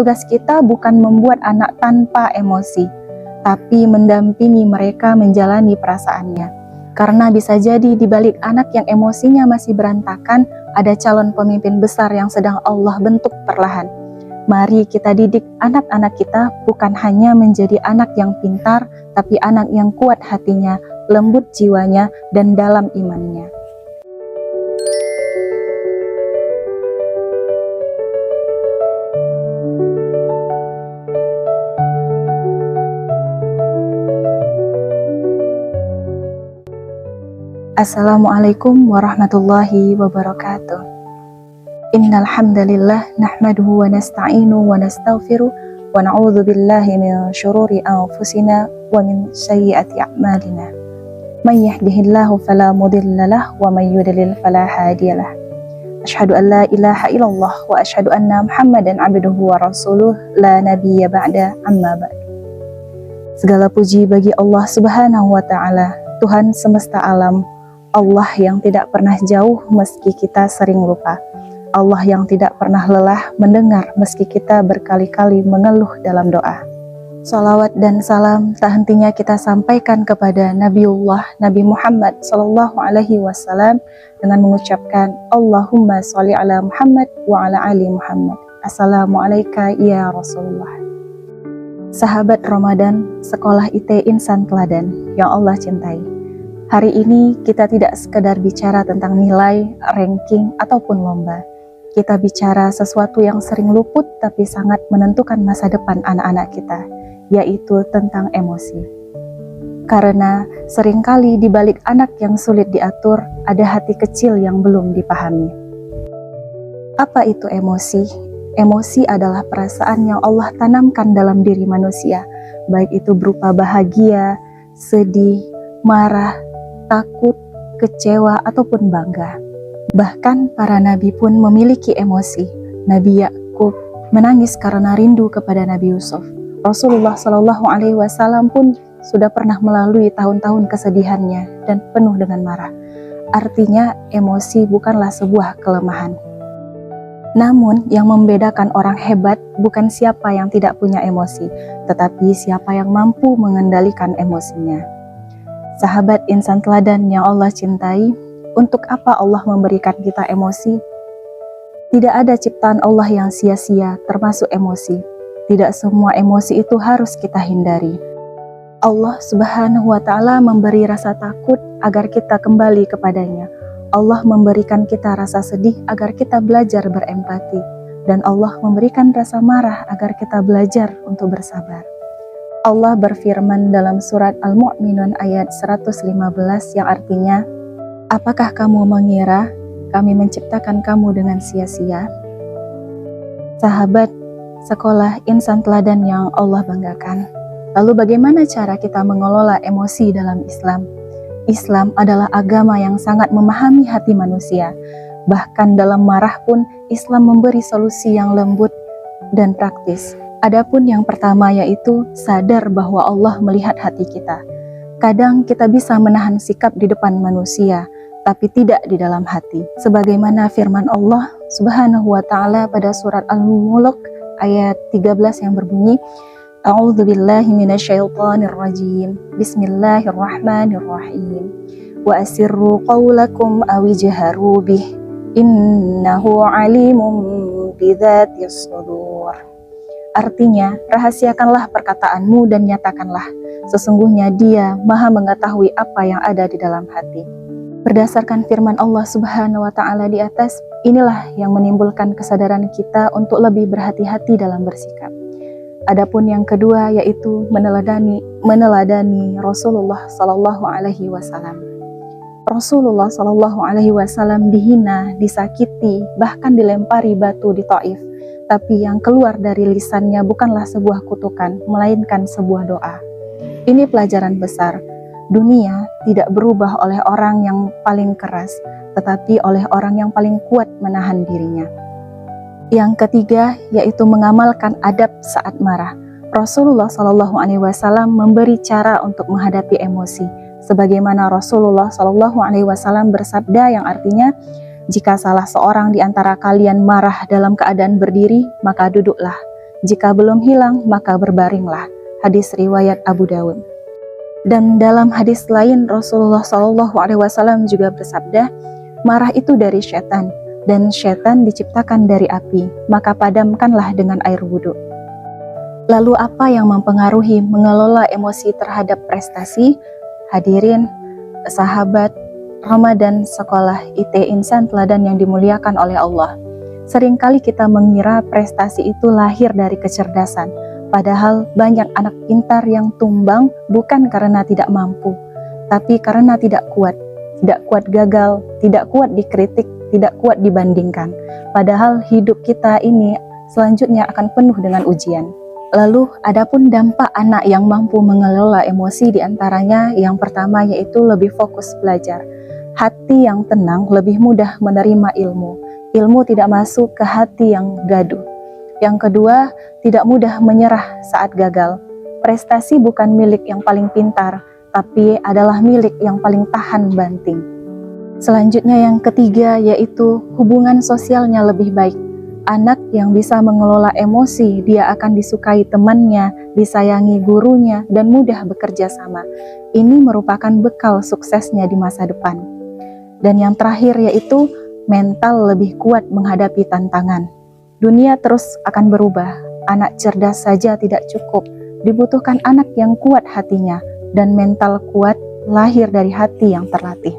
Tugas kita bukan membuat anak tanpa emosi, tapi mendampingi mereka menjalani perasaannya. Karena bisa jadi di balik anak yang emosinya masih berantakan, ada calon pemimpin besar yang sedang Allah bentuk perlahan. Mari kita didik anak-anak kita bukan hanya menjadi anak yang pintar, tapi anak yang kuat hatinya, lembut jiwanya, dan dalam imannya. Assalamualaikum warahmatullahi wabarakatuh. Innal hamdalillah nahmaduhu wa nasta'inuhu wa nastaghfiruh wa na'udzu billahi min syururi anfusina wa min sayyiati a'malina. May yahdihillahu fala mudilla lahu wa may yudlil fala hadiyalah. Asyhadu an la ilaha illallah wa asyhadu anna Muhammadan abduhu wa rasuluh la nabiyya ba'da amma ba'd. Segala puji bagi Allah Subhanahu wa taala, Tuhan semesta alam. Allah yang tidak pernah jauh meski kita sering lupa. Allah yang tidak pernah lelah mendengar meski kita berkali-kali mengeluh dalam doa. Shalawat dan salam tak hentinya kita sampaikan kepada Nabiullah Nabi Muhammad SAW dengan mengucapkan Allahumma sholli ala Muhammad wa ala ali Muhammad. Assalamualaikum ya Rasulullah. Sahabat Ramadan, sekolah IT Insan Teladan yang Allah cintai. Hari ini kita tidak sekedar bicara tentang nilai, ranking, ataupun lomba. Kita bicara sesuatu yang sering luput tapi sangat menentukan masa depan anak-anak kita, yaitu tentang emosi. Karena seringkali di balik anak yang sulit diatur, ada hati kecil yang belum dipahami. Apa itu emosi? Emosi adalah perasaan yang Allah tanamkan dalam diri manusia, baik itu berupa bahagia, sedih, marah, takut, kecewa, ataupun bangga. Bahkan para nabi pun memiliki emosi. Nabi Yakub menangis karena rindu kepada Nabi Yusuf. Rasulullah SAW pun sudah pernah melalui tahun-tahun kesedihannya dan penuh dengan marah. Artinya emosi bukanlah sebuah kelemahan. Namun yang membedakan orang hebat bukan siapa yang tidak punya emosi, tetapi siapa yang mampu mengendalikan emosinya. Sahabat insan teladan yang Allah cintai, untuk apa Allah memberikan kita emosi? Tidak ada ciptaan Allah yang sia-sia, termasuk emosi. Tidak semua emosi itu harus kita hindari. Allah Subhanahu wa Ta'ala memberi rasa takut agar kita kembali kepadanya. Allah memberikan kita rasa sedih agar kita belajar berempati. Dan Allah memberikan rasa marah agar kita belajar untuk bersabar. Allah berfirman dalam surat Al-Mu'minun ayat 115 yang artinya, apakah kamu mengira kami menciptakan kamu dengan sia-sia? Sahabat sekolah insan teladan yang Allah banggakan. Lalu bagaimana cara kita mengelola emosi dalam Islam? Islam adalah agama yang sangat memahami hati manusia. Bahkan dalam marah pun Islam memberi solusi yang lembut dan praktis. Adapun yang pertama yaitu sadar bahwa Allah melihat hati kita. Kadang kita bisa menahan sikap di depan manusia, tapi tidak di dalam hati. Sebagaimana firman Allah Subhanahu wa Ta'ala pada surat Al-Mulk ayat 13 yang berbunyi, A'udzubillahi minasyaitonirrajim. Bismillahirrahmanirrahim. Wa asirru qawlakum awijharu bih. Innahu alimun bidzatis sudur. Artinya, rahasiakanlah perkataanmu dan nyatakanlah. Sesungguhnya Dia Maha mengetahui apa yang ada di dalam hati. Berdasarkan firman Allah Subhanahu wa Ta'ala di atas, inilah yang menimbulkan kesadaran kita untuk lebih berhati-hati dalam bersikap. Adapun yang kedua yaitu meneladani Rasulullah Sallallahu Alaihi Wasallam. Rasulullah Sallallahu Alaihi Wasallam dihina, disakiti, bahkan dilempari batu di Taif. Tapi yang keluar dari lisannya bukanlah sebuah kutukan, melainkan sebuah doa. Ini pelajaran besar. Dunia tidak berubah oleh orang yang paling keras, tetapi oleh orang yang paling kuat menahan dirinya. Yang ketiga yaitu mengamalkan adab saat marah. Rasulullah SAW memberi cara untuk menghadapi emosi. Sebagaimana Rasulullah SAW bersabda yang artinya, jika salah seorang di antara kalian marah dalam keadaan berdiri, maka duduklah. Jika belum hilang, maka berbaringlah. Hadis riwayat Abu Dawud. Dan dalam hadis lain, Rasulullah SAW juga bersabda, marah itu dari setan, dan setan diciptakan dari api, maka padamkanlah dengan air wudhu. Lalu apa yang mempengaruhi mengelola emosi terhadap prestasi? Hadirin, sahabat, Ramadan Sekolah IT Insan Teladan yang dimuliakan oleh Allah. Seringkali kita mengira prestasi itu lahir dari kecerdasan, padahal banyak anak pintar yang tumbang bukan karena tidak mampu, tapi karena tidak kuat gagal, tidak kuat dikritik, tidak kuat dibandingkan. Padahal hidup kita ini selanjutnya akan penuh dengan ujian. Lalu adapun dampak anak yang mampu mengelola emosi diantaranya yang pertama yaitu lebih fokus belajar. Hati yang tenang lebih mudah menerima ilmu. Ilmu tidak masuk ke hati yang gaduh. Yang kedua, tidak mudah menyerah saat gagal. Prestasi bukan milik yang paling pintar, tapi adalah milik yang paling tahan banting. Selanjutnya yang ketiga yaitu hubungan sosialnya lebih baik. Anak yang bisa mengelola emosi, dia akan disukai temannya, disayangi gurunya, dan mudah bekerja sama. Ini merupakan bekal suksesnya di masa depan. Dan yang terakhir yaitu mental lebih kuat menghadapi tantangan. Dunia terus akan berubah. Anak cerdas saja tidak cukup. Dibutuhkan anak yang kuat hatinya, dan mental kuat lahir dari hati yang terlatih.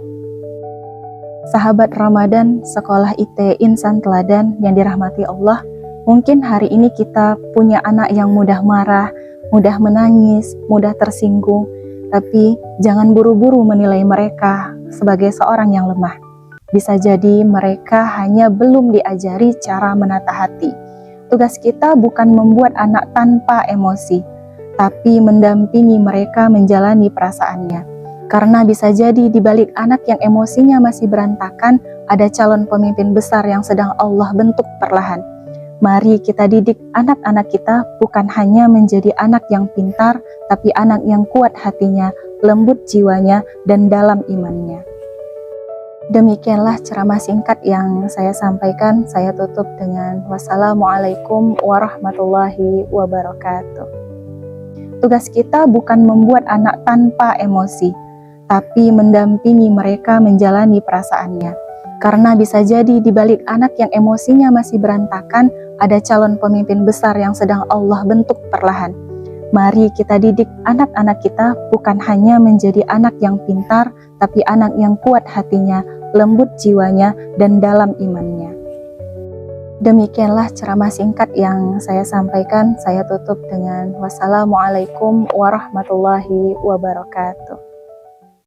Sahabat Ramadan Sekolah IT Insan Teladan yang dirahmati Allah, mungkin hari ini kita punya anak yang mudah marah, mudah menangis, mudah tersinggung, tapi jangan buru-buru menilai mereka sebagai seorang yang lemah. Bisa jadi mereka hanya belum diajari cara menata hati. Tugas kita bukan membuat anak tanpa emosi, tapi mendampingi mereka menjalani perasaannya. Karena bisa jadi di balik anak yang emosinya masih berantakan, ada calon pemimpin besar yang sedang Allah bentuk perlahan. Mari kita didik anak-anak kita bukan hanya menjadi anak yang pintar, tapi anak yang kuat hatinya, lembut jiwanya, dan dalam imannya. Demikianlah ceramah singkat yang saya sampaikan. Saya tutup dengan wassalamualaikum warahmatullahi wabarakatuh. Tugas kita bukan membuat anak tanpa emosi, tapi mendampingi mereka menjalani perasaannya. Karena bisa jadi di balik anak yang emosinya masih berantakan, ada calon pemimpin besar yang sedang Allah bentuk perlahan. Mari kita didik anak-anak kita bukan hanya menjadi anak yang pintar, tapi anak yang kuat hatinya, lembut jiwanya, dan dalam imannya. Demikianlah ceramah singkat yang saya sampaikan. Saya tutup dengan wassalamualaikum warahmatullahi wabarakatuh.